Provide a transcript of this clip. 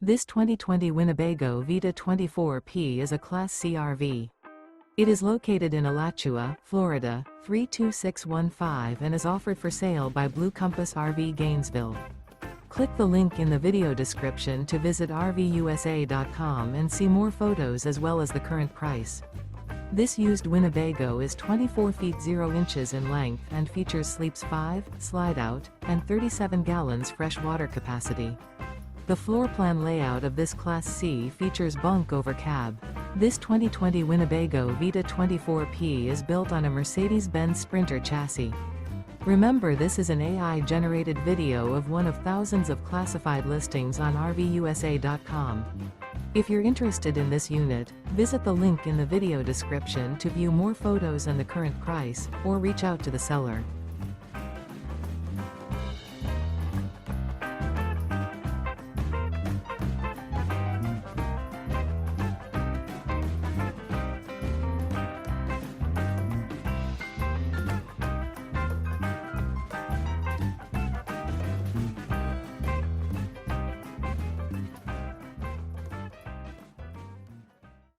This 2020 Winnebago Vita 24P is a Class C RV. It is located in Alachua, Florida, 32615 and is offered for sale by Blue Compass RV Gainesville. Click the link in the video description to visit RVUSA.com and see more photos as well as the current price. This used Winnebago is 24 feet 0 inches in length and features sleeps 5, slide-out, and 37 gallons fresh water capacity. The floor plan layout of this Class C features bunk over cab. This 2020 Winnebago Vita 24P is built on a Mercedes-Benz Sprinter chassis. Remember, this is an AI-generated video of one of thousands of classified listings on RVUSA.com. If you're interested in this unit, visit the link in the video description to view more photos and the current price, or reach out to the seller.